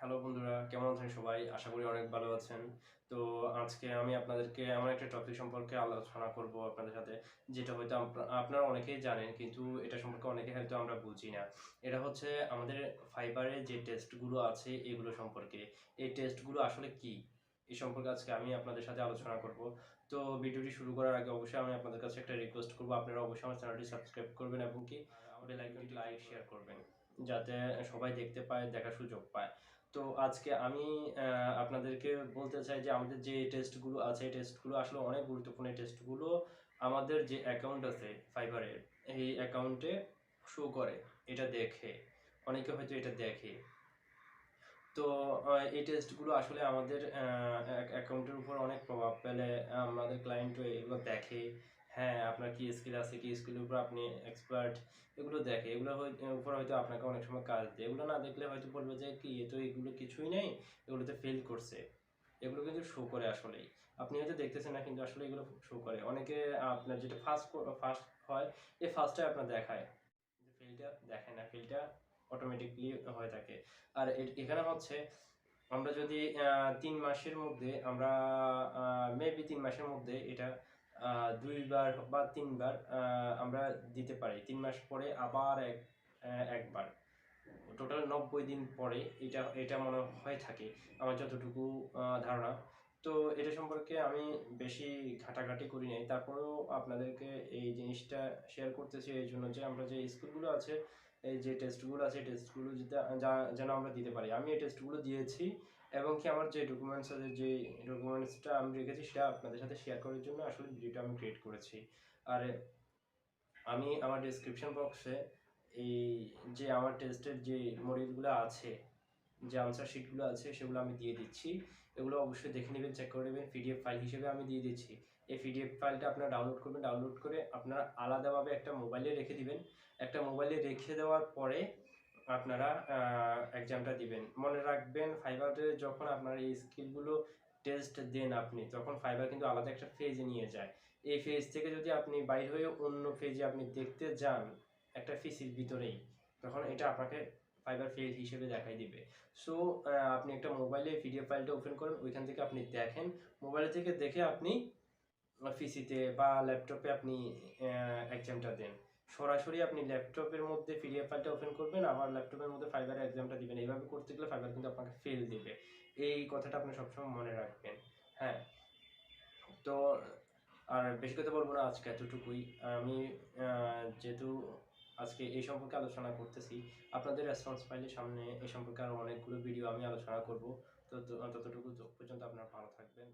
Hello বন্ধুরা, কেমন আছেন সবাই? আশা করি অনেক ভালো আছেন। তো আজকে আমি আপনাদেরকে এমন একটা টপিক সম্পর্কে আলোচনা করব আপনাদের সাথে, যেটা হয়তো আপনারা অনেকেই জানেন, কিন্তু এটা সম্পর্কে অনেকে হয়তো আমরা বুঝি না। এটা হচ্ছে আমাদের ফাইবারে যে টেস্টগুলো আছে এগুলো সম্পর্কে। এই টেস্টগুলো আসলে কি? এই সম্পর্কে আজকে আমি আপনাদের সাথে আলোচনা করব। তো ভিডিওটি শুরু করার আগে অবশ্যই আমি আপনাদের কাছে একটা রিকোয়েস্ট করব, আপনারা অবশ্যই আমার চ্যানেলটি সাবস্ক্রাইব করবেন এবং কি বেল আইকনটি লাইক শেয়ার করবেন, যাতে সবাই দেখতে পায়, দেখার সুযোগ পায়। তো আজকে আমি আপনাদেরকে বলতে চাই যে আমাদের যে টেস্টগুলো আছে, এই টেস্টগুলো আসলে অনেক গুরুত্বপূর্ণ। এই টেস্টগুলো আমাদের যে অ্যাকাউন্ট আছে ফাইবারের, এই অ্যাকাউন্টে শো করে। এটা দেখে, অনেকে হয়তো এটা দেখে। তো এই টেস্টগুলো আসলে আমাদের অ্যাকাউন্টের উপর অনেক প্রভাব ফেলে। আমাদের ক্লায়েন্টও এগুলো দেখে। হ্যাঁ, আপনার কি স্কিল আছে, কি স্কিলের উপর আপনি এক্সপার্ট, এগুলো দেখে। এগুলো উপর হয়তো আপনাকে অনেক সময় কাজ দেয়। এগুলো না দেখলে হয়তো বলবে যে কি, এ তো এগুলো কিছুই নেই, এগুলোতে ফেল করছে। এগুলো কিন্তু শো করে আসলেই। আপনি হয়তো দেখতেছেন না, কিন্তু আসলে এগুলো শো করে। অনেকে আপনার যেটা ফার্স্ট হয়, এই ফার্স্টে আপনার দেখায়, ফেলটা দেখায় না, ফেলটা অটোমেটিকলি হয়ে থাকে। আর এখানে হচ্ছে আমরা যদি ৩ মাসের মধ্যে আমরা মেবি ৩ মাসের মধ্যে এটা ২ বার বা ৩ বার আমরা দিতে পারি। ৩ মাস পরে আবার একবার, টোটাল ৯০ দিন পরে এটা এটা মনে হয় থাকে, আমার যতটুকু ধারণা। তো এটা সম্পর্কে আমি বেশি ঘাটাঘাটি করি নাই, তারপরেও আপনাদেরকে এই জিনিসটা শেয়ার করতেছি এই জন্য যে আমরা যে স্কুলগুলো আছে, এই যে টেস্টগুলো আছে, টেস্টগুলো যেন আমরা দিতে পারি। আমি এই টেস্টগুলো দিয়েছি এবং কি আমার যে ডকুমেন্টস আছে, যে ডকুমেন্টসটা আমি রেখেছি, সেটা আপনাদের সাথে শেয়ার করার জন্য আসলে ভিডিওটা আমি ক্রিয়েট করেছি। আর আমি আমার ডেসক্রিপশন বক্সে এই যে আমার টেস্টের যে মডিউলগুলো আছে, যে আনসার শিটগুলো আছে, সেগুলো আমি দিয়ে দিচ্ছি। এগুলো অবশ্যই দেখে নেবেন, চেক করে নেবেন। পিডিএফ ফাইল হিসেবে আমি দিয়ে দিচ্ছি। এই পিডিএফ ফাইলটা আপনারা ডাউনলোড করবেন। ডাউনলোড করে আপনারা আলাদাভাবে একটা মোবাইলে রেখে দিবেন। একটা মোবাইলে রেখে দেওয়ার পরে আপনারা এক্সামটা দিবেন। মনে রাখবেন, ফাইবারে যখন আপনার এই স্কিলগুলো টেস্ট দেন আপনি, তখন ফাইবার কিন্তু আলাদা একটা ফেজে নিয়ে যায়। এই ফেজ থেকে যদি আপনি বাইর হয়ে অন্য ফেজে আপনি দেখতে যান, একটা ফিসির ভিতরেই, তখন এটা আপনাকে ফাইবার ফেজ হিসেবে দেখাই দিবে। সো আপনি একটা মোবাইলে পিডিএফ ফাইলটা ওপেন করেন, ওইখান থেকে আপনি দেখেন। মোবাইল থেকে দেখে আপনি পিসিতে বা ল্যাপটপে আপনি এক্সামটা দেন। সরাসরি আপনি ল্যাপটপের মধ্যে পিডিএফ ফাইলটা ওপেন করবেন, আবার ল্যাপটপের মধ্যে ফাইবারের এক্সামটা দিবেন। এইভাবে করতে গেলে ফাইবার কিন্তু আপনাকে ফেল দিবে। এই কথাটা আপনি সবসময় মনে রাখবেন। হ্যাঁ, তো আর বেশি কথা বলবো না, আজকে এতটুকুই। আমি যেহেতু আজকে এই সম্পর্কে আলোচনা করতেছি, আপনাদের রেসপন্স পাইলে সামনে এই সম্পর্কে আরো অনেকগুলো ভিডিও আমি আলোচনা করব। তো ততটুকু পর্যন্ত আপনারা ভালো থাকবেন।